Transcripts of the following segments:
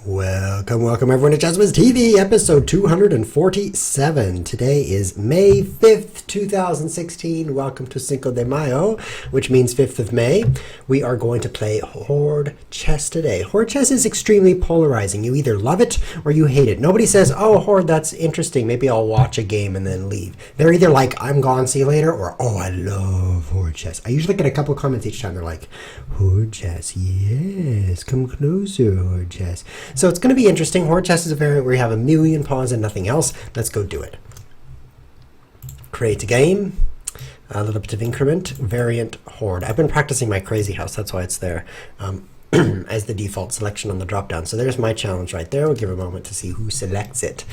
Welcome everyone to Chess TV, episode 247. Today is May 5th, 2016. Welcome to Cinco de Mayo, which means 5th of May. We are going to play Horde Chess today. Horde Chess is extremely polarizing. You either love it or you hate it. Nobody says, oh, Horde, that's interesting. Maybe I'll watch a game and then leave. They're either like, I'm gone, see you later, or, oh, I love Horde Chess. I usually get a couple comments each time. They're like, Horde Chess, yes, come closer, Horde Chess. So it's going to be interesting. Horde Chess is a variant where you have a million pawns and nothing else. Let's go do it. Create a game. A little bit of increment. Variant Horde. I've been practicing my crazy house. That's why it's there as the default selection on the drop-down. So there's my challenge right there. We'll give a moment to see who selects it.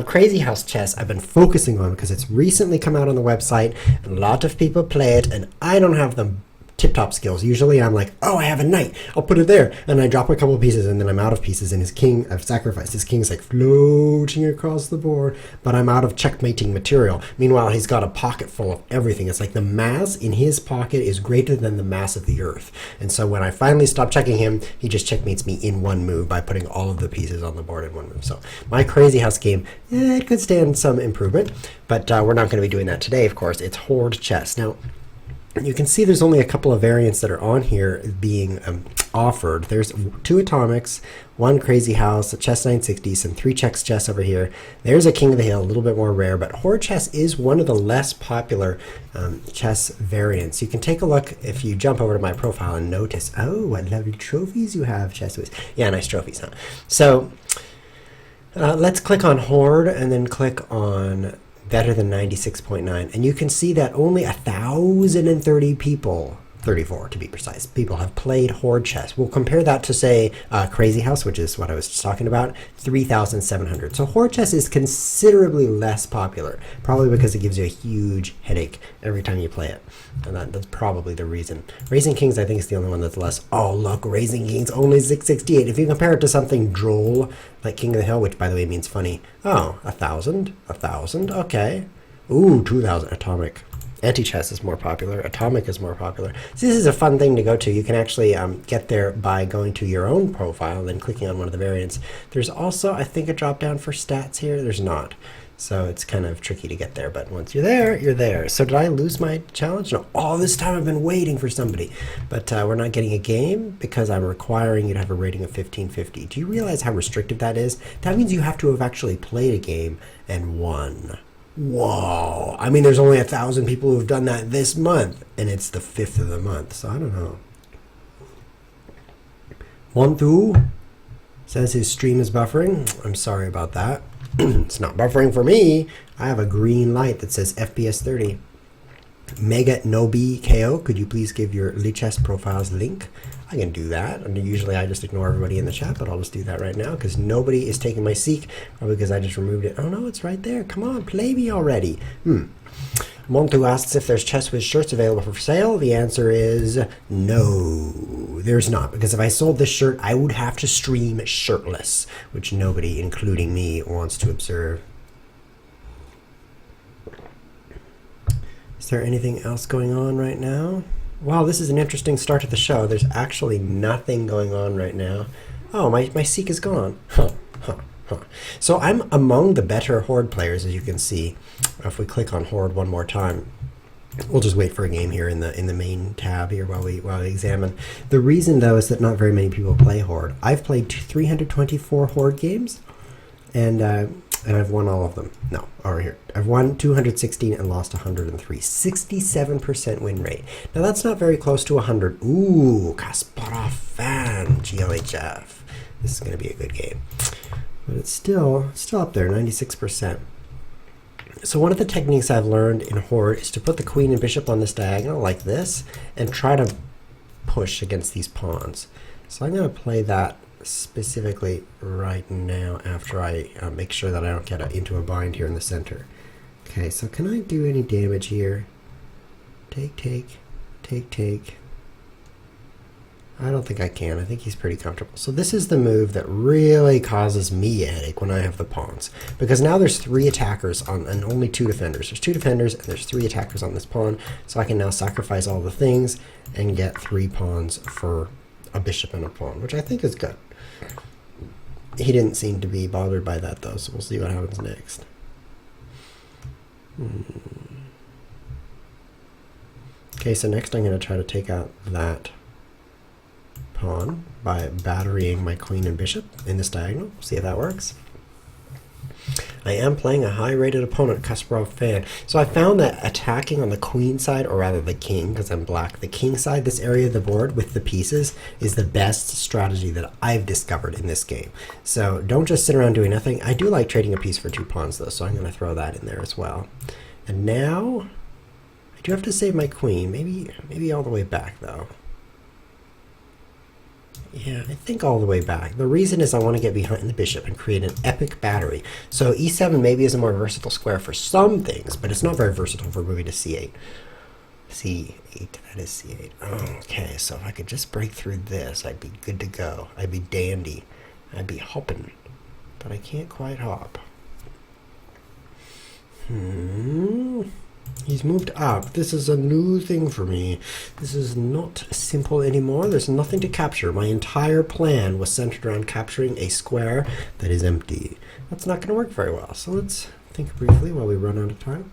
Crazy House Chess I've been focusing on because it's recently come out on the website. A lot of people play it, and I don't have them tip-top skills. Usually I'm like, oh, I have a knight, I'll put it there, and I drop a couple of pieces and then I'm out of pieces, and his king, I've sacrificed. His king's like floating across the board, but I'm out of checkmating material. Meanwhile, he's got a pocket full of everything. It's like the mass in his pocket is greater than the mass of the earth. And so when I finally stop checking him, he just checkmates me in one move by putting all of the pieces on the board in one move. So my Crazy House game, it could stand some improvement, but we're not going to be doing that today, of course. It's Horde Chess. Now, you can see there's only a couple of variants that are on here being offered. There's 2 Atomics, 1 Crazy House, a Chess 960, some 3 Checks Chess over here. There's a King of the Hill, a little bit more rare, but Horde Chess is one of the less popular chess variants. You can take a look if you jump over to my profile and notice, oh, what lovely trophies you have, Chess Whiz. Yeah, nice trophies, huh? So let's click on Horde and then click on better than 96.9, and you can see that only 1,030 people, 34 to be precise, people have played Horde Chess. We'll compare that to, say, Crazy House, which is what I was just talking about, 3,700. So Horde Chess is considerably less popular, probably because it gives you a huge headache every time you play it. And that's probably the reason. Raising Kings, I think, is the only one that's less. Oh, look, Raising Kings, only 668. If you compare it to something droll, like King of the Hill, which, by the way, means funny. Oh, 1,000, 1,000, okay. Ooh, 2,000, Atomic. Anti-chess is more popular. Atomic is more popular. So this is a fun thing to go to. You can actually get there by going to your own profile and then clicking on one of the variants. There's also, I think, a drop-down for stats here. There's not. So it's kind of tricky to get there, but once you're there, you're there. So did I lose my challenge? No, all this time I've been waiting for somebody. But we're not getting a game because I'm requiring you to have a rating of 1550. Do you realize how restrictive that is? That means you have to have actually played a game and won. Whoa. I mean, there's only 1,000 people who have done that this month, and it's the 5th of the month, so I don't know. Montu says his stream is buffering. I'm sorry about that. It's not buffering for me. I have a green light that says FPS 30. Mega Nobi KO, could you please give your Lichess profiles link? I can do that. And usually I just ignore everybody in the chat, but I'll just do that right now because nobody is taking my seek, probably because I just removed it. Oh no, it's right there. Come on, play me already. Montu asks if there's Chess Whiz shirts available for sale. The answer is no, there's not, because if I sold this shirt, I would have to stream shirtless, which nobody, including me, wants to observe. Is there anything else going on right now? Wow, this is an interesting start to the show. There's actually nothing going on right now. Oh, my seek is gone. So I'm among the better Horde players, as you can see. If we click on Horde one more time, we'll just wait for a game here in the main tab here while we examine. The reason, though, is that not very many people play Horde. I've played 324 Horde games, and I've won all of them. No, over here. I've won 216 and lost 103. 67% win rate. Now, that's not very close to 100. Ooh, Kasparov fan, GLHF. This is going to be a good game. But it's still up there, 96%. So one of the techniques I've learned in Horde is to put the queen and bishop on this diagonal like this and try to push against these pawns. So I'm going to play that specifically right now after I make sure that I don't get into a bind here in the center. Okay, so can I do any damage here? Take, take, take, take. I don't think I can. I think he's pretty comfortable. So this is the move that really causes me a headache when I have the pawns. Because now there's 3 attackers on and only 2 defenders. There's 2 defenders and there's 3 attackers on this pawn. So I can now sacrifice all the things and get 3 pawns for a bishop and a pawn, which I think is good. He didn't seem to be bothered by that, though, so we'll see what happens next. Okay, so next I'm going to try to take out that pawn by batterying my queen and bishop in this diagonal. See if that works. I am playing a high-rated opponent, Kasparov fan. So I found that attacking on the queen side, or rather the king, because I'm black, the king side, this area of the board with the pieces, is the best strategy that I've discovered in this game. So don't just sit around doing nothing. I do like trading a piece for 2 pawns, though, so I'm going to throw that in there as well. And now, I do have to save my queen. Maybe all the way back, though. Yeah, I think all the way back. The reason is I want to get behind the bishop and create an epic battery. So e7 maybe is a more versatile square for some things, but it's not very versatile for moving to c8. c8, that is c8. Okay, so if I could just break through this, I'd be good to go. I'd be dandy. I'd be hopping. But I can't quite hop. He's moved up. This is a new thing for me. This is not simple anymore. There's nothing to capture. My entire plan was centered around capturing a square that is empty. That's not going to work very well. So let's think briefly while we run out of time.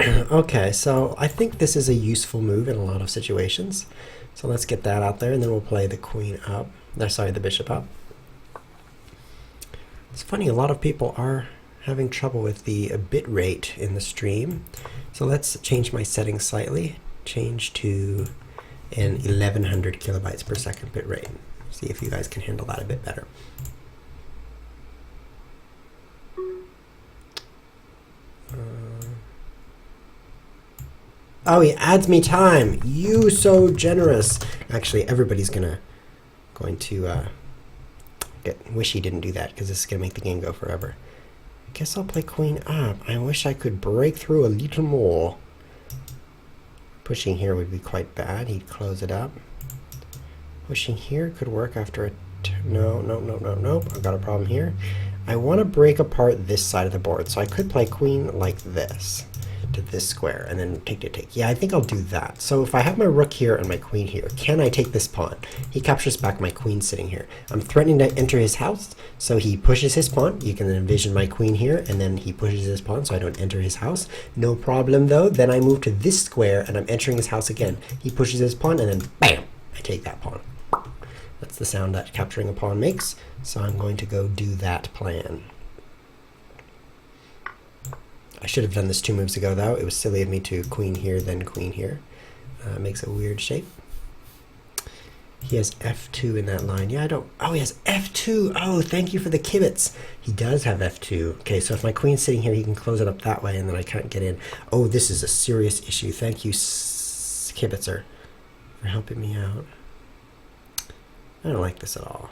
Okay, so I think this is a useful move in a lot of situations. So let's get that out there, and then we'll play the queen up. Sorry, the bishop up. It's funny, a lot of people are having trouble with the bit rate in the stream. So let's change my settings slightly. Change to an 1100 kilobytes per second bit rate. See if you guys can handle that a bit better. Oh, he adds me time. You so generous. Actually, everybody's going to wish he didn't do that, because this is going to make the game go forever. Guess I'll play queen up. I wish I could break through a little more. Pushing here would be quite bad. He'd close it up. Pushing here could work after a... Nope. I've got a problem here. I want to break apart this side of the board, so I could play queen like this to this square and then take. Yeah, I think I'll do that. So if I have my rook here and my queen here, can I take this pawn? He captures back my queen sitting here. I'm threatening to enter his house, so he pushes his pawn. You can envision my queen here, and then he pushes his pawn so I don't enter his house. No problem though. Then I move to this square and I'm entering his house again. He pushes his pawn and then bam, I take that pawn. That's the sound that capturing a pawn makes. So I'm going to go do that plan. I should have done this 2 moves ago, though. It was silly of me to queen here, then queen here. Makes a weird shape. He has f2 in that line. Yeah, I don't... Oh, he has f2. Oh, thank you for the kibitz. He does have f2. Okay, so if my queen's sitting here, he can close it up that way, and then I can't get in. Oh, this is a serious issue. Thank you, kibitzer, for helping me out. I don't like this at all.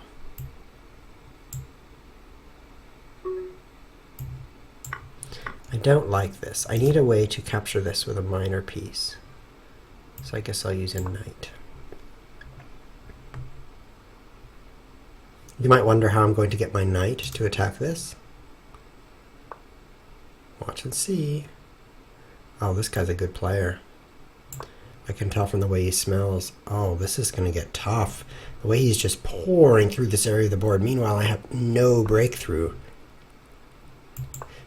I don't like this. I need a way to capture this with a minor piece. So I guess I'll use a knight. You might wonder how I'm going to get my knight to attack this. Watch and see. Oh, this guy's a good player. I can tell from the way he smells. Oh, this is going to get tough. The way he's just pouring through this area of the board. Meanwhile, I have no breakthrough.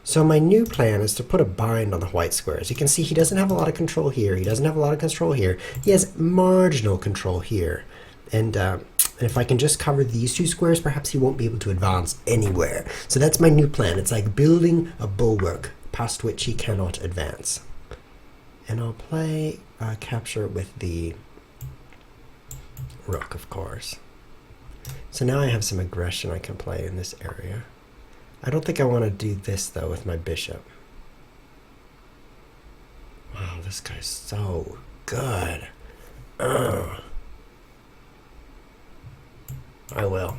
So my new plan is to put a bind on the white squares. You can see he doesn't have a lot of control here. He doesn't have a lot of control here. He has marginal control here. And if I can just cover these 2 squares, perhaps he won't be able to advance anywhere. So that's my new plan. It's like building a bulwark past which he cannot advance. And I'll play capture with the rook, of course. So now I have some aggression I can play in this area. I don't think I want to do this, though, with my bishop. Wow, this guy's so good. I will.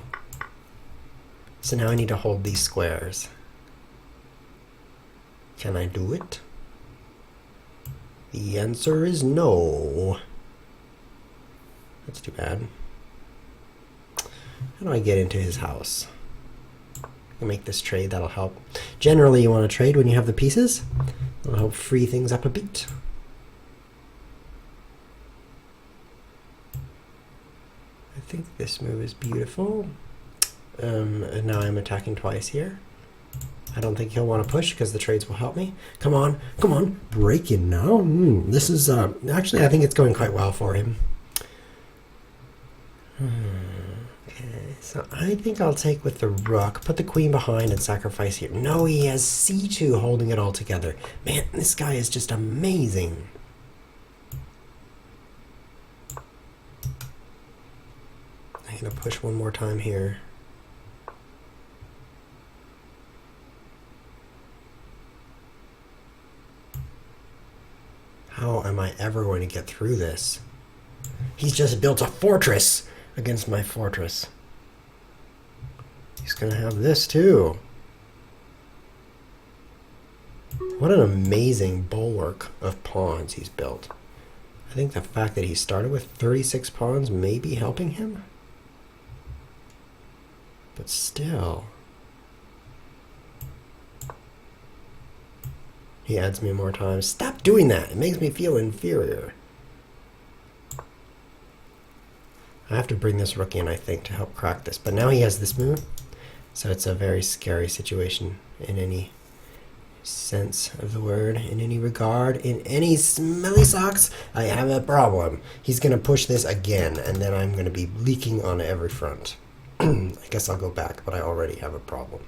So now I need to hold these squares. Can I do it? The answer is no. That's too bad. How do I get into his house? I can make this trade, that'll help. Generally, you want to trade when you have the pieces. It'll help free things up a bit. I think this move is beautiful. And now I'm attacking twice here. I don't think he'll want to push because the trades will help me. Come on, come on, break in now. This is, actually, I think it's going quite well for him. Okay, so I think I'll take with the rook, put the queen behind and sacrifice here. No, he has c2 holding it all together. Man, this guy is just amazing. I'm going to push one more time here. How am I ever going to get through this? He's just built a fortress against my fortress. He's going to have this too. What an amazing bulwark of pawns he's built. I think the fact that he started with 36 pawns may be helping him. But still. He adds me more time. Stop doing that. It makes me feel inferior. I have to bring this rook in, I think, to help crack this. But now he has this move. So it's a very scary situation in any sense of the word, in any regard, in any smelly socks. I have a problem. He's going to push this again, and then I'm going to be leaking on every front. I guess I'll go back, but I already have a problem.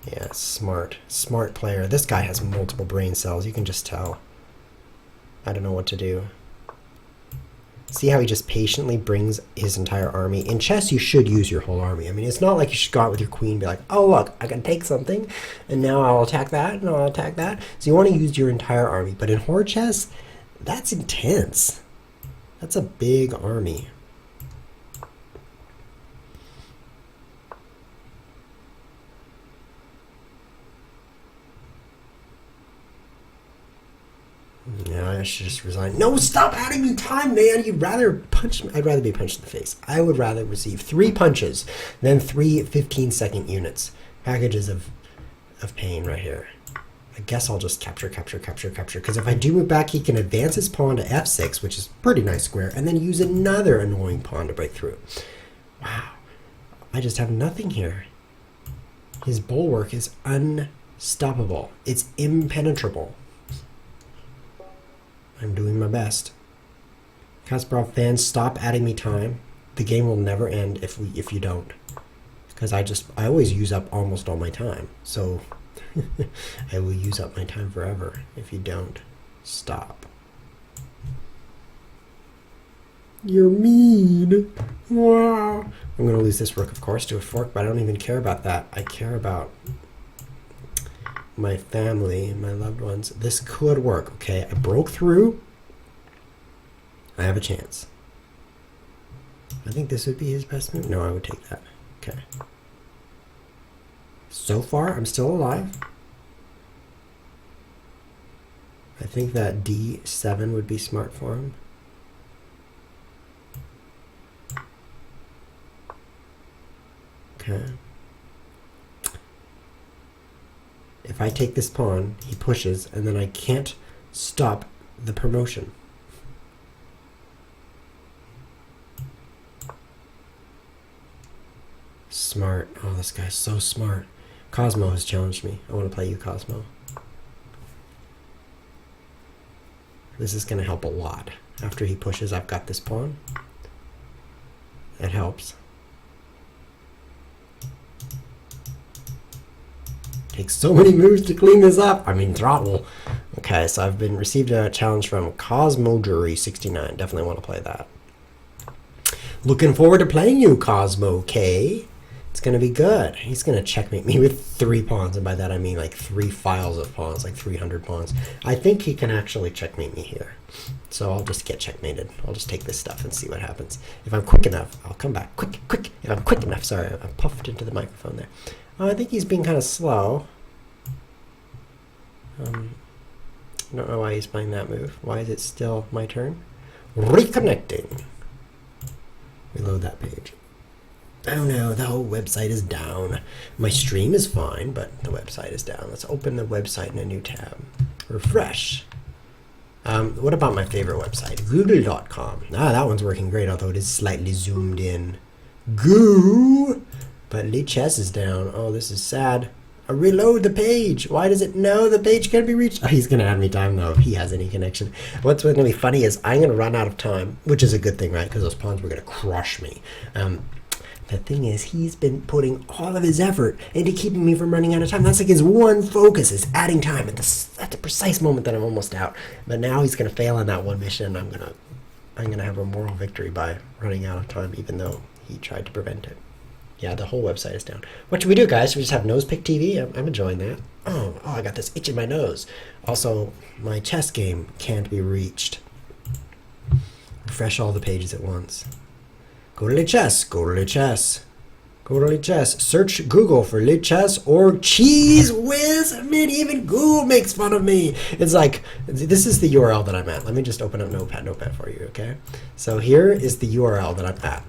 Yeah, smart player. This guy has multiple brain cells. You can just tell. I don't know what to do. See how he just patiently brings his entire army? In chess, you should use your whole army. I mean, it's not like you should go out with your queen and be like, oh, look, I can take something, and now I'll attack that, and I'll attack that. So you want to use your entire army. But in Horde Chess, that's intense. That's a big army. Yeah, I should just resign. No, stop adding me time, man. You'd rather punch me. I'd rather be punched in the face. I would rather receive 3 punches than 3 15-second units. Packages of pain right here. I guess I'll just capture. Because if I do move back, he can advance his pawn to f6, which is a pretty nice square, and then use another annoying pawn to break through. Wow. I just have nothing here. His bulwark is unstoppable. It's impenetrable. I'm doing my best. Kasparov fans, stop adding me time. The game will never end if you don't. Because I always use up almost all my time. So I will use up my time forever if you don't stop. You're mean. Wow. I'm going to lose this rook, of course, to a fork, but I don't even care about that. I care about my family and my loved ones. This could work, okay? I broke through. I have a chance. I think this would be his best move. No, I would take that. Okay. So far, I'm still alive. I think that D7 would be smart for him. Okay. If I take this pawn, he pushes, and then I can't stop the promotion. Smart. Oh, this guy's so smart. Cosmo has challenged me. I want to play you, Cosmo. This is going to help a lot. After he pushes, I've got this pawn. That helps. Takes so many moves to clean this up. I mean, throttle. Okay, so I've received a challenge from Cosmo Jury 69. Definitely want to play that. Looking forward to playing you, Cosmo K. It's going to be good. He's going to checkmate me with 3 pawns, and by that I mean like 3 files of pawns, like 300 pawns. I think he can actually checkmate me here. So I'll just get checkmated. I'll just take this stuff and see what happens. If I'm quick enough, I'll come back. Quick. If I'm quick enough, sorry, I puffed into the microphone there. I think he's being kind of slow. I don't know why he's playing that move. Why is it still my turn? Reconnecting. Reload that page. Oh no, the whole website is down. My stream is fine, but the website is down. Let's open the website in a new tab. Refresh. What about my favorite website? Google.com. Ah, that one's working great, although it is slightly zoomed in. Goo! But Horde Chess is down. Oh, this is sad. Reload the page. Why does it know the page can be reached? Oh, he's going to add me time, though, if he has any connection. What's going to be funny is I'm going to run out of time, which is a good thing, right? Because those pawns were going to crush me. The thing is, he's been putting all of his effort into keeping me from running out of time. That's like his one focus is adding time at the precise moment that I'm almost out. But now he's going to fail on that one mission. I'm gonna have a moral victory by running out of time, even though he tried to prevent it. Yeah, the whole website is down. What should we do, guys? Should we just have nose pick TV? I'm enjoying that. Oh, I got this itch in my nose. Also, my chess game can't be reached. Refresh all the pages at once. Go to Horde Chess. Go to Horde Chess. Go to Horde Chess. Search Google for Horde Chess or Cheese Whiz. I mean, even Google makes fun of me. It's like, this is the URL that I'm at. Let me just open up Notepad for you, okay? So here is the URL that I'm at.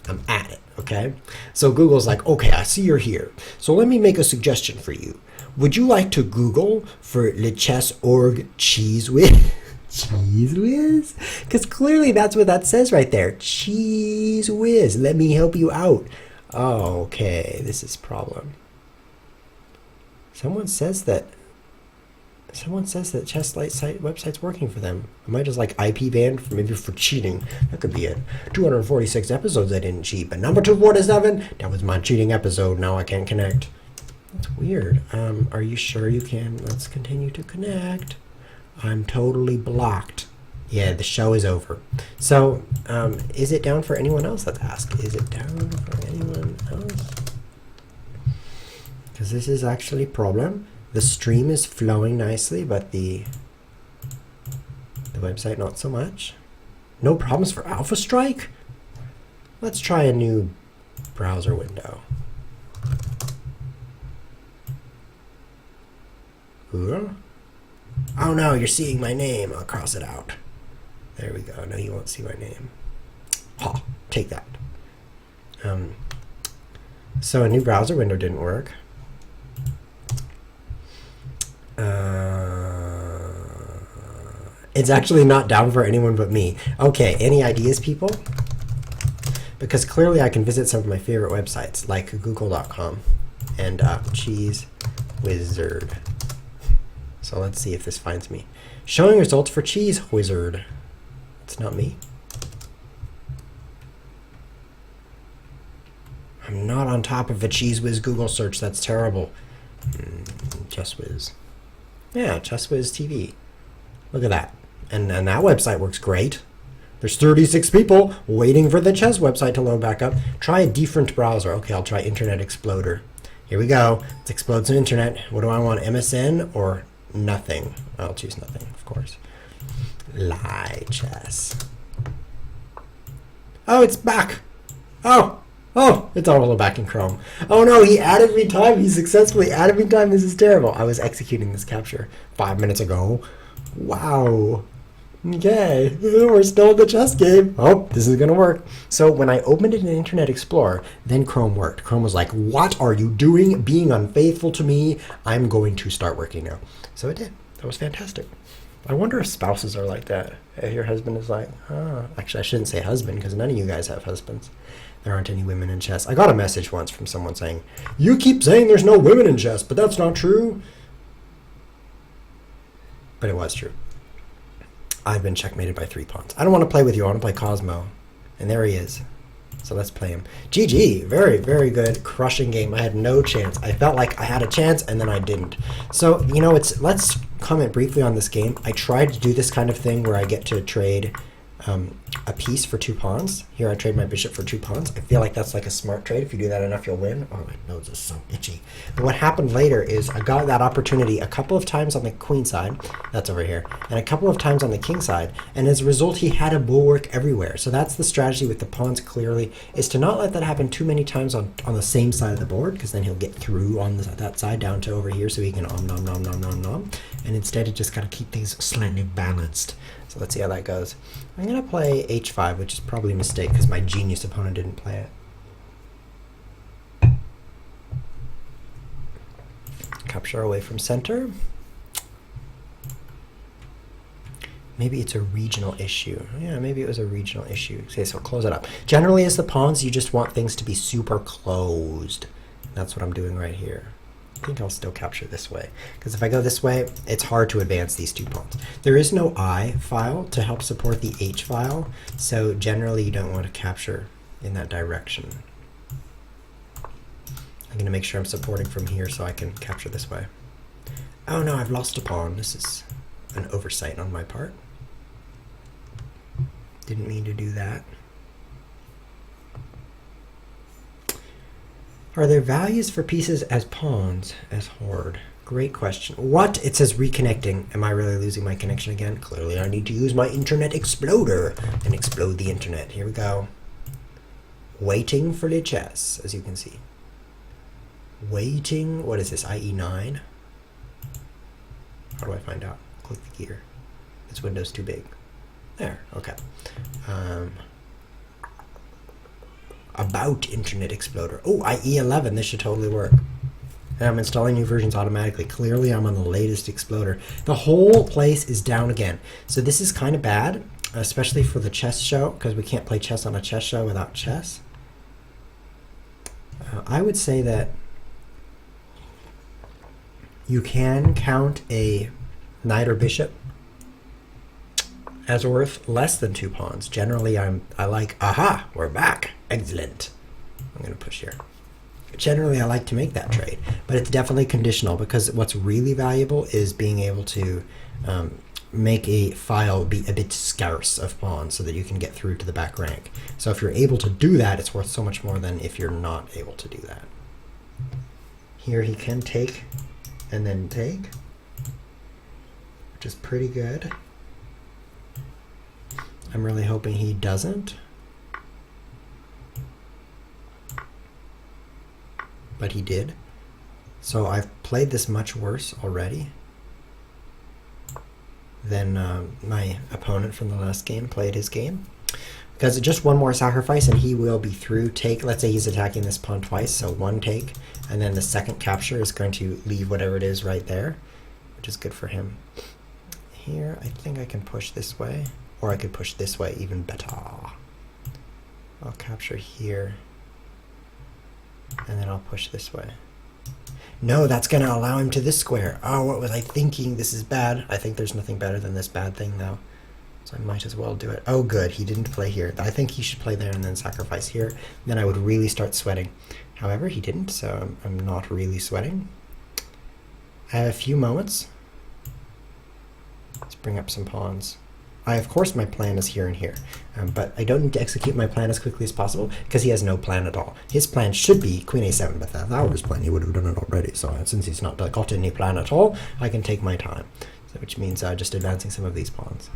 I'm at it, okay? So Google's like, okay, I see you're here. So let me make a suggestion for you. Would you like to Google for Horde Chess org Cheese Whiz? Cheese Whiz? Because clearly that's what that says right there. Cheese Whiz. Let me help you out. Oh, okay. This is a problem. Someone says that Chess Light site website's working for them. Am I just like IP banned for maybe for cheating? That could be it. 246 episodes I didn't cheat, but number 247, that was my cheating episode. Now I can't connect. That's weird. Are you sure you can? Let's continue to connect. I'm totally blocked. Yeah, the show is over. So, is it down for anyone else? Let's ask. Is it down for anyone else? Because this is actually a problem. The stream is flowing nicely, but the website not so much. No problems for Alpha Strike? Let's try a new browser window. Ooh. Oh no, you're seeing my name. I'll cross it out. There we go. No, you won't see my name. Ha, take that. So a new browser window didn't work. It's actually not down for anyone but me. Okay, any ideas, people? Because clearly I can visit some of my favorite websites, like google.com and Cheese Wizard. So let's see if this finds me. Showing results for Cheese Wizard. It's not me. I'm not on top of a Cheese Whiz Google search. That's terrible. Chess Whiz. Yeah, Chess Whiz TV. Look at that. And that website works great. There's 36 people waiting for the chess website to load back up. Try a different browser. Okay, I'll try Internet Exploder. Here we go. Let's explode some internet. What do I want, MSN or nothing? I'll choose nothing, of course. Lie chess. Oh, it's back. Oh, it's all back in Chrome. Oh no, he added me time. He successfully added me time. This is terrible. I was executing this capture 5 minutes ago. Wow. Okay, we're still in the chess game. Oh, this is going to work. So when I opened it in Internet Explorer, then Chrome worked. Chrome was like, what are you doing? Being unfaithful to me. I'm going to start working now. So it did. That was fantastic. I wonder if spouses are like that. If your husband is like, actually, I shouldn't say husband because none of you guys have husbands. There aren't any women in chess. I got a message once from someone saying, you keep saying there's no women in chess, but that's not true. But it was true. I've been checkmated by 3 pawns. I don't want to play with you. I want to play Cosmo. And there he is. So let's play him. GG. Very, very good. Crushing game. I had no chance. I felt like I had a chance, and then I didn't. So, you know, let's comment briefly on this game. I tried to do this kind of thing where I get to trade a piece for 2 pawns. Here I trade my bishop for 2 pawns. I feel like that's like a smart trade. If you do that enough, you'll win. Oh, my nose is so itchy. But what happened later is I got that opportunity a couple of times on the queen side. That's over here. And a couple of times on the king side. And as a result, he had a bulwark everywhere. So that's the strategy with the pawns, clearly, is to not let that happen too many times on the same side of the board, because then he'll get through on that side down to over here so he can nom, nom, nom, nom, nom. And instead, he just got to keep things slightly balanced. So let's see how that goes. I'm going to play h5, which is probably a mistake because my genius opponent didn't play it. Capture away from center. Maybe it's a regional issue. Yeah, maybe it was a regional issue. Okay, so close it up. Generally, as the pawns, you just want things to be super closed. That's what I'm doing right here. I think I'll still capture this way, because if I go this way, it's hard to advance these 2 pawns. There is no I file to help support the H file, so generally you don't want to capture in that direction. I'm going to make sure I'm supporting from here so I can capture this way. Oh no, I've lost a pawn. This is an oversight on my part. Didn't mean to do that. Are there values for pieces as pawns as Horde? Great question. What? It says reconnecting. Am I really losing my connection again? Clearly I need to use my internet exploder and explode the internet. Here we go. Waiting for the chess, as you can see. Waiting. What is this? IE9? How do I find out? Click the gear. This window's too big. There. Okay. About Internet Explorer. Oh, IE11. This should totally work. And I'm installing new versions automatically. Clearly, I'm on the latest Exploder. The whole place is down again. So this is kind of bad, especially for the chess show, because we can't play chess on a chess show without chess. I would say that you can count a knight or bishop as worth less than 2 pawns. Generally, I like, aha, we're back. Excellent. I'm going to push here. Generally, I like to make that trade, but it's definitely conditional, because what's really valuable is being able to make a file be a bit scarce of pawns so that you can get through to the back rank. So if you're able to do that, it's worth so much more than if you're not able to do that. Here he can take and then take, which is pretty good. I'm really hoping he doesn't. But he did. So I've played this much worse already than my opponent from the last game played his game. Because just one more sacrifice and he will be through. Take, let's say he's attacking this pawn twice, so 1 take, and then the second capture is going to leave whatever it is right there, which is good for him. Here, I think I can push this way, or I could push this way even better. I'll capture here, and then I'll push this way. No, that's going to allow him to this square. Oh, what was I thinking? This is bad. I think there's nothing better than this bad thing, though. So I might as well do it. Oh, good. He didn't play here. I think he should play there and then sacrifice here. Then I would really start sweating. However, he didn't, so I'm not really sweating. I have a few moments. Let's bring up some pawns. Of course, my plan is here and here, but I don't need to execute my plan as quickly as possible because he has no plan at all. His plan should be Queen A7, but that was his plan. He would have done it already. So since he's not got any plan at all, I can take my time, so, which means just advancing some of these pawns.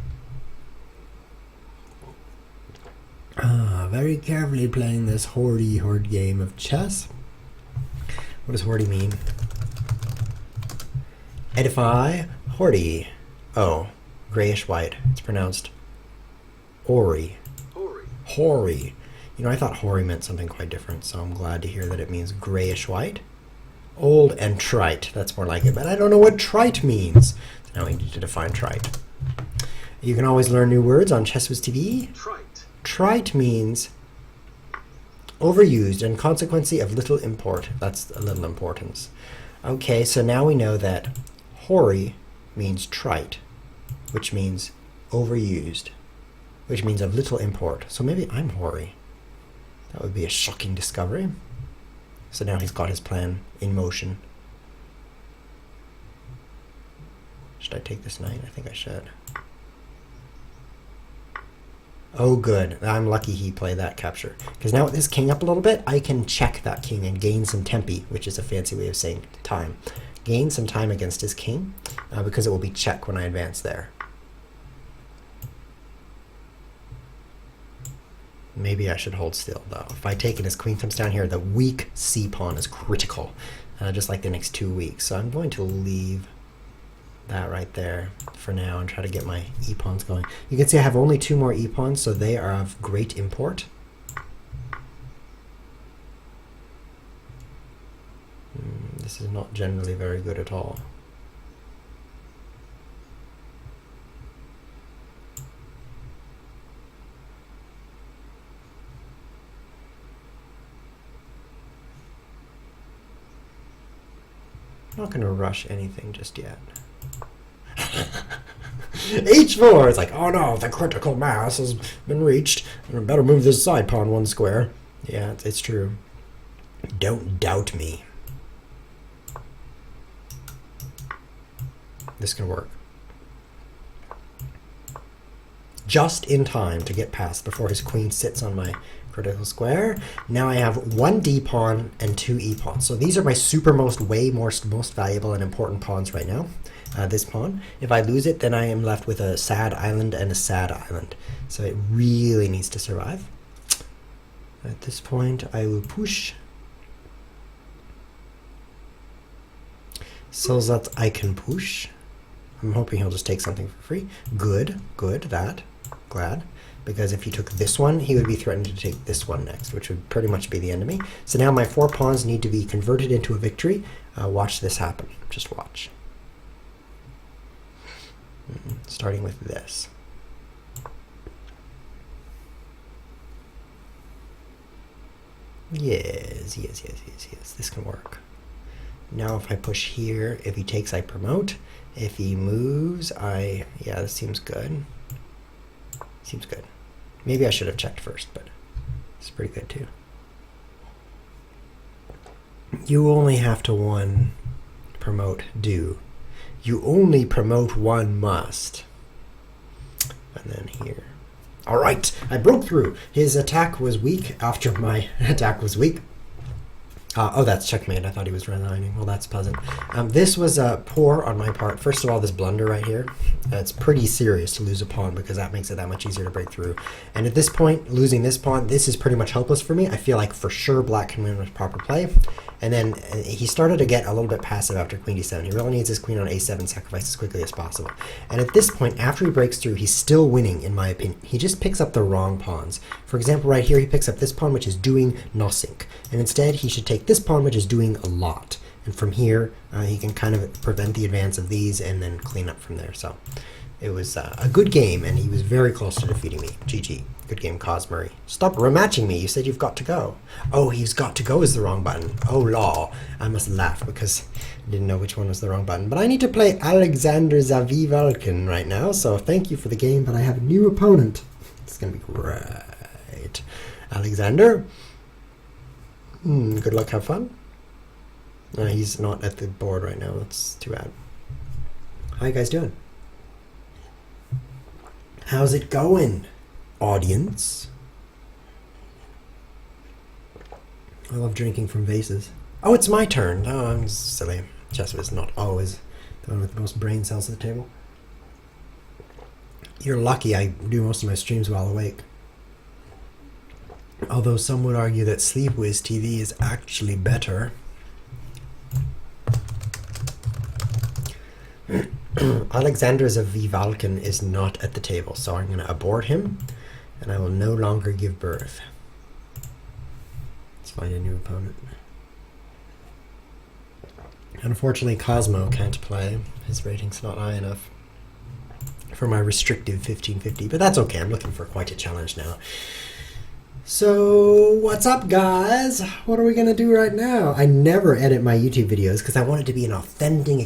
Very carefully playing this horde game of chess. What does horde mean? Edify, horde. Oh. Grayish-white. It's pronounced Ori. Hori. You know, I thought Hori meant something quite different, so I'm glad to hear that it means grayish-white. Old and trite. That's more like it, but I don't know what trite means. So now we need to define trite. You can always learn new words on ChessWhiz TV. Trite. Trite means overused and consequently of little import. That's a little importance. Okay, so now we know that Hori means trite, which means overused, which means of little import. So maybe I'm Hori. That would be a shocking discovery. So now he's got his plan in motion. Should I take this knight? I think I should. Oh, good. I'm lucky he played that capture. Because now with this king up a little bit, I can check that king and gain some tempi, which is a fancy way of saying time. Gain some time against his king, because it will be check when I advance there. Maybe I should hold still, though. If I take and his queen comes down here, the weak c-pawn is critical, just like the next 2 weeks. So I'm going to leave that right there for now and try to get my e-pawns going. You can see I have only 2 more e-pawns, so they are of great import. This is not generally very good at all. not going to rush anything just yet. H4! It's like, oh no, the critical mass has been reached. I better move this side pawn 1 square. Yeah, it's true. Don't doubt me. This can work. Just in time to get past before his queen sits on my critical square. Now I have 1 d pawn and 2 e pawns. So these are my most valuable and important pawns right now. This pawn. If I lose it, then I am left with a sad island and a sad island. So it really needs to survive. At this point, I will push so that I can push. I'm hoping he'll just take something for free. Good, that. Glad. Because if he took this one, he would be threatened to take this one next, which would pretty much be the end of me. So now my 4 pawns need to be converted into a victory. Watch this happen. Just watch. Starting with this. Yes. This can work. Now if I push here, if he takes, I promote. If he moves, yeah, this seems good. Seems good. Maybe I should have checked first, but it's pretty good too. You only have to 1 promote do. You only promote 1 must. And then here. All right, I broke through. His attack was weak after my attack was weak. Oh, that's checkmate. I thought he was resigning. Well, that's pleasant. This was poor on my part. First of all, this blunder right here. It's pretty serious to lose a pawn because that makes it that much easier to break through. And at this point, losing this pawn, this is pretty much hopeless for me. I feel like for sure black can win with proper play. And then he started to get a little bit passive after queen d7. He really needs his queen on a7 sacrifice as quickly as possible. And at this point, after he breaks through, he's still winning, in my opinion. He just picks up the wrong pawns. For example, right here, he picks up this pawn, which is doing nothing. And instead, he should take this pawn, which is doing a lot. And from here, he can kind of prevent the advance of these and then clean up from there. So it was a good game, and he was very close to defeating me. GG. Good game, Cosmurray. Stop rematching me. You said you've got to go. Oh, he's got to go is the wrong button. Oh, law. I must laugh because I didn't know which one was the wrong button. But I need to play Alexander Zavivalkin right now, so thank you for the game, but I have a new opponent. It's going to be great. Alexander. Good luck, have fun. He's not at the board right now. That's too bad. How you guys doing? How's it going, audience? I love drinking from vases. Oh, it's my turn. Oh, I'm silly. Chess is not always the one with the most brain cells at the table. You're lucky I do most of my streams while awake. Although some would argue that SleepWiz TV is actually better. Alexander Zavivalkin is not at the table, so I'm going to abort him, and I will no longer give birth. Let's find a new opponent. Unfortunately, Cosmo can't play. His rating's not high enough for my restrictive 1550, but that's okay. I'm looking for quite a challenge now. So, what's up, guys? What are we going to do right now? I never edit my YouTube videos because I want it to be an authentic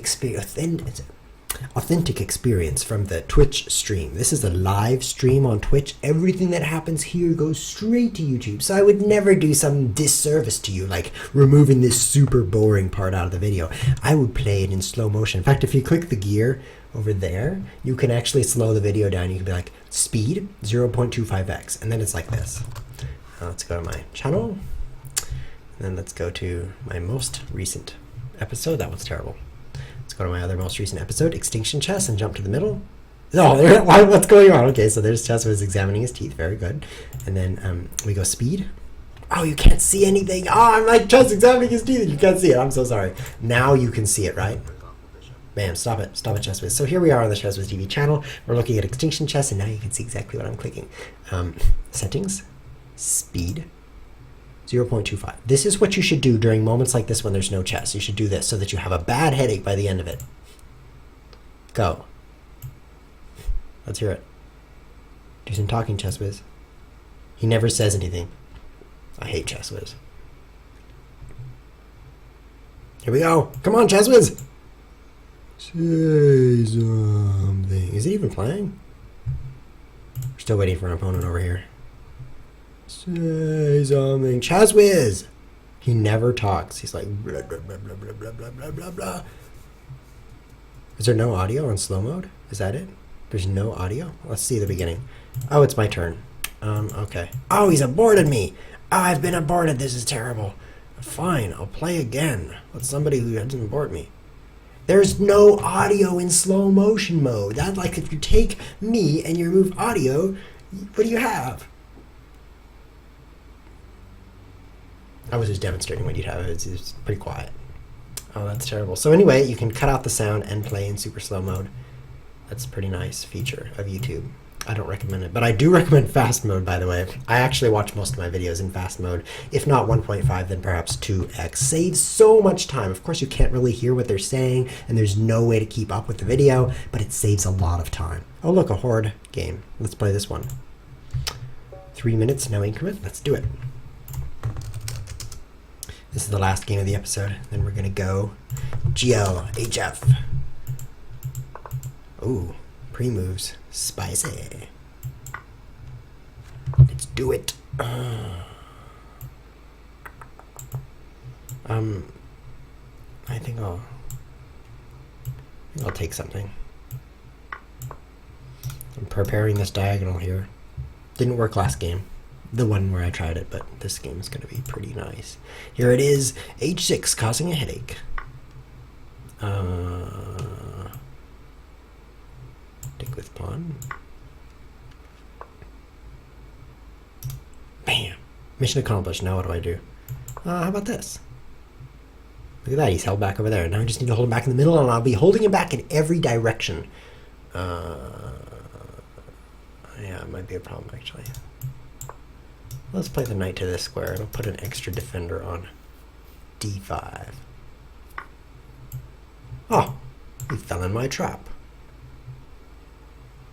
experience from the Twitch stream. This is a live stream on Twitch. Everything that happens here goes straight to YouTube. So I would never do some disservice to you, like removing this super boring part out of the video. I would play it in slow motion. In fact, if you click the gear over there, you can actually slow the video down. You can be like, speed 0.25x, and then it's like this. Let's go to my channel, and then let's go to my most recent episode. That was terrible. Let's go to my other most recent episode, Extinction Chess, and jump to the middle. Oh, what's going on? Okay, so there's Chess was examining his teeth. Very good. And then we go speed. Oh, you can't see anything. Oh, I'm like Chess examining his teeth. You can't see it. I'm so sorry. Now you can see it, right? Bam, stop it. Stop it, ChessWiz. So here we are on the ChessWiz TV channel. We're looking at Extinction Chess, and now you can see exactly what I'm clicking. Settings. Speed 0.25. This is what you should do during moments like this when there's no chess. You should do this so that you have a bad headache by the end of it. Go. Let's hear it. Do some talking, ChessWiz. He never says anything. I hate ChessWiz. Here we go. Come on, Chazwiz. Say something. Is he even playing? We're still waiting for an opponent over here. Say something. Chazwiz! He never talks. He's like blah, blah, blah, blah, blah, blah, blah, blah, blah, blah. Is there no audio on slow mode? Is that it? There's no audio? Let's see the beginning. Oh, it's my turn. Okay. Oh, he's aborted me. Oh, I've been aborted. This is terrible. Fine, I'll play again with somebody who doesn't abort me. There's no audio in slow motion mode. That's like if you take me and you remove audio, what do you have? I was just demonstrating what you'd have. It's pretty quiet. Oh, that's terrible. So anyway, you can cut out the sound and play in super slow mode. That's a pretty nice feature of YouTube. I don't recommend it, but I do recommend fast mode, by the way. I actually watch most of my videos in fast mode. If not 1.5, then perhaps 2x. Saves so much time. Of course, you can't really hear what they're saying, and there's no way to keep up with the video, but it saves a lot of time. Oh, look, a Horde game. Let's play this one. 3 minutes, no increment. Let's do it. This is the last game of the episode. Then we're going to go GLHF. Ooh, pre-moves. Spicy. Let's do it. I think I'll take something. I'm preparing this diagonal here. Didn't work last game. The one where I tried it, but this game is going to be pretty nice. Here it is, H6 causing a headache. Take with pawn. Bam! Mission accomplished. Now what do I do? How about this? Look at that, he's held back over there. Now I just need to hold him back in the middle, and I'll be holding him back in every direction. Yeah, it might be a problem, actually. Let's play the knight to this square. It'll put an extra defender on d5. Oh, he fell in my trap.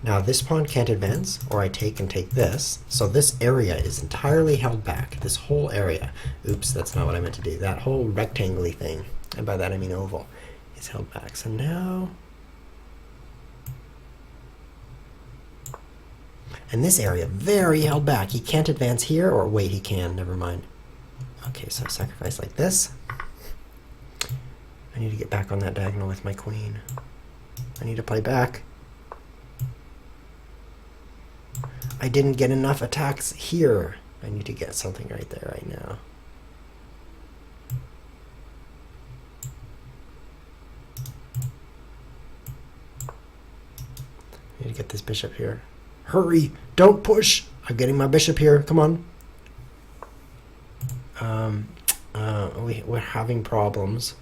Now this pawn can't advance, or I take and take this. So this area is entirely held back. This whole area. Oops, that's not what I meant to do. That whole rectangle-y thing, and by that I mean oval, is held back. So now... And this area, very held back. He can't advance here, or wait, he can. Never mind. Okay, so sacrifice like this. I need to get back on that diagonal with my queen. I need to play back. I didn't get enough attacks here. I need to get something right there right now. I need to get this bishop here. Hurry! Don't push! I'm getting my bishop here. Come on. We're having problems.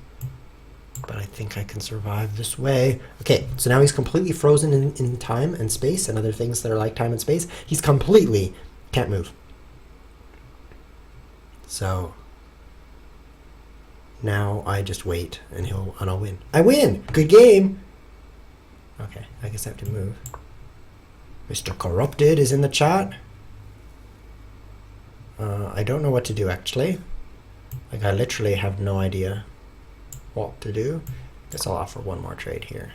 But I think I can survive this way. Okay, so now he's completely frozen in time and space and other things that are like time and space. He's completely can't move. So now I just wait and I'll win. I win! Good game! Okay, I guess I have to move. Mr. Corrupted is in the chat. I don't know what to do actually. Like I literally have no idea what to do. Guess I'll offer one more trade here.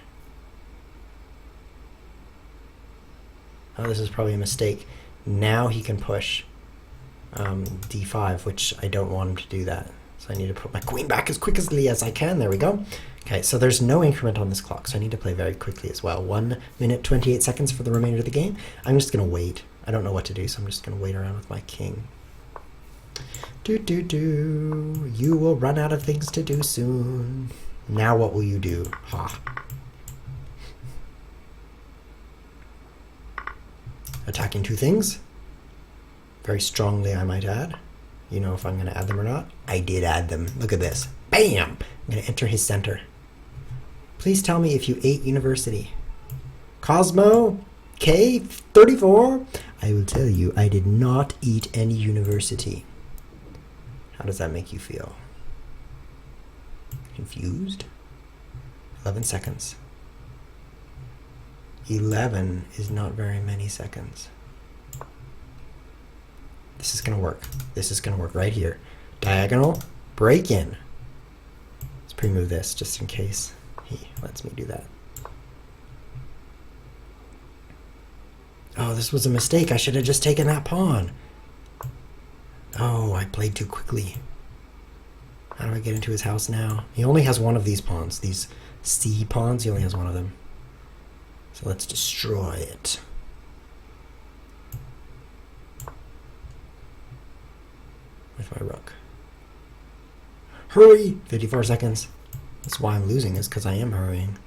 Oh, this is probably a mistake. Now he can push d5, which I don't want him to do that. So I need to put my queen back as quickly as I can. There we go. Okay, so there's no increment on this clock, so I need to play very quickly as well. 1 minute, 28 seconds for the remainder of the game. I'm just going to wait. I don't know what to do, so I'm just going to wait around with my king. You will run out of things to do soon. Now what will you do? Ha. Attacking 2 things. Very strongly, I might add. You know if I'm going to add them or not. I did add them. Look at this. Bam! I'm going to enter his center. Please tell me if you ate university. Cosmo K34. I will tell you, I did not eat any university. How does that make you feel? Confused? 11 seconds. 11 is not very many seconds. This is going to work. This is going to work right here. Diagonal, break in. It's pre-move this just in case he lets me do that. Oh, this was a mistake. I should have just taken that pawn. Oh, I played too quickly. How do I get into his house now? He only has one of these pawns. These C pawns, he only has one of them. So let's destroy it. With my rook. Hurry! 54 seconds. That's why I'm losing, is because I am hurrying.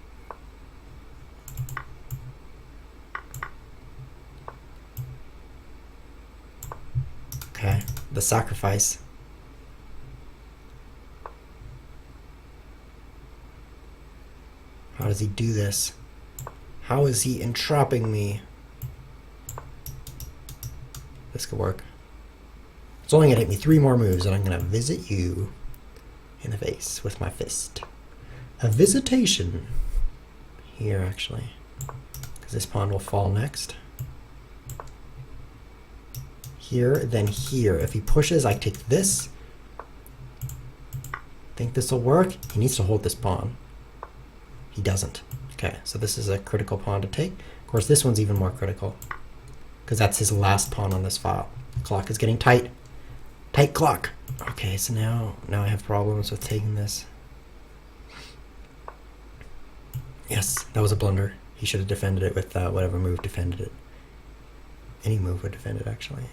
Okay, the sacrifice. How does he do this? How is he entrapping me? This could work. It's only going to take me 3 more moves, and I'm going to visit you in the face with my fist. A visitation. Here, actually. Because this pawn will fall next. Here, then here. If he pushes, I take this. Think this will work? He needs to hold this pawn. He doesn't. Okay, so this is a critical pawn to take. Of course, this one's even more critical, because that's his last pawn on this file. The clock is getting tight. Tight clock. Okay, so now I have problems with taking this. Yes, that was a blunder. He should have defended it with whatever move defended it. Any move would defend it, actually.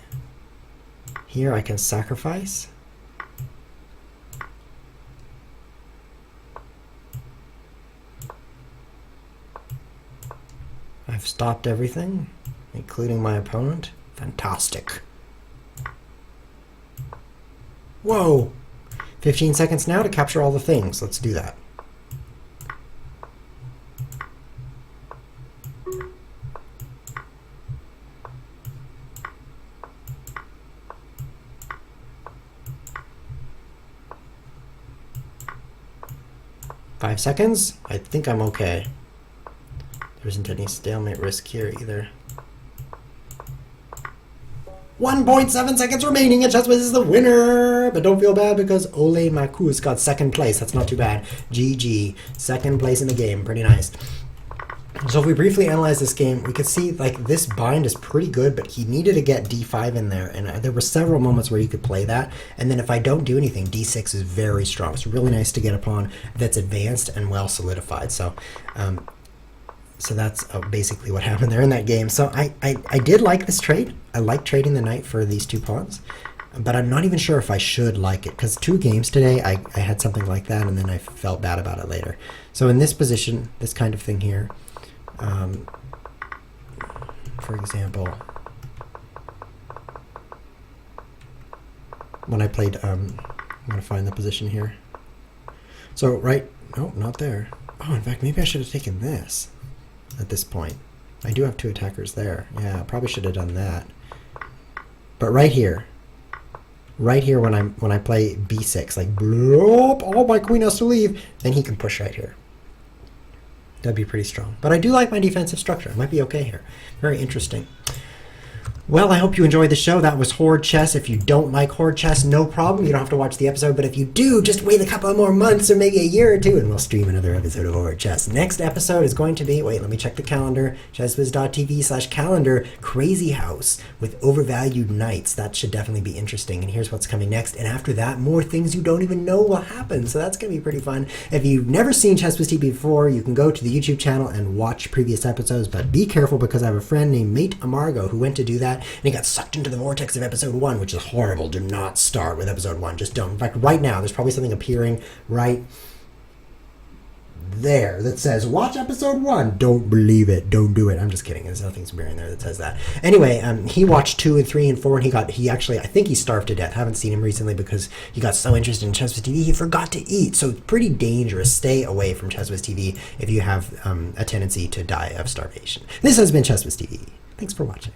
Here I can sacrifice. I've stopped everything, including my opponent. Fantastic. Whoa! 15 seconds now to capture all the things. Let's do that. Five seconds? I think I'm okay. There isn't any stalemate risk here either. 1.7 seconds remaining, and ChessWiz is the winner! But don't feel bad, because Ole Makus got second place. That's not too bad. GG. Second place in the game. Pretty nice. So if we briefly analyze this game, we could see like this bind is pretty good, but he needed to get d5 in there, and there were several moments where you could play that. And then if I don't do anything, d6 is very strong. It's really nice to get a pawn that's advanced and well solidified. So that's basically what happened there in that game. So I did like this trade. I like trading the knight for these 2 pawns, but I'm not even sure if I should like it, because 2 games today I had something like that, and then I felt bad about it later. So in this position, this kind of thing here, for example, when I played, I'm going to find the position here. So no, not there. Oh, in fact, maybe I should have taken this at this point. I do have 2 attackers there. Yeah, I probably should have done that. But right here when I play b6, like, bloop, oh, my queen has to leave, then he can push right here. That'd be pretty strong. But I do like my defensive structure. I might be okay here. Very interesting. Well, I hope you enjoyed the show. That was Horde Chess. If you don't like Horde Chess, no problem. You don't have to watch the episode. But if you do, just wait a couple more months or maybe a year or 2, and we'll stream another episode of Horde Chess. Next episode is going to be, wait, let me check the calendar, chesswiz.tv/calendar, Crazy House with overvalued knights. That should definitely be interesting. And here's what's coming next. And after that, more things you don't even know will happen. So that's going to be pretty fun. If you've never seen ChessWiz TV before, you can go to the YouTube channel and watch previous episodes. But be careful, because I have a friend named Mate Amargo who went to do that, and he got sucked into the vortex of episode 1, which is horrible. Do not start with episode 1. Just don't. In fact, right now, there's probably something appearing right there that says, watch episode 1. Don't believe it. Don't do it. I'm just kidding. There's nothing appearing there that says that. Anyway, he watched 2 and 3 and 4, and he actually, I think he starved to death. I haven't seen him recently because he got so interested in ChessWiz TV, he forgot to eat. So pretty dangerous. Stay away from ChessWiz TV if you have a tendency to die of starvation. This has been ChessWiz TV. Thanks for watching.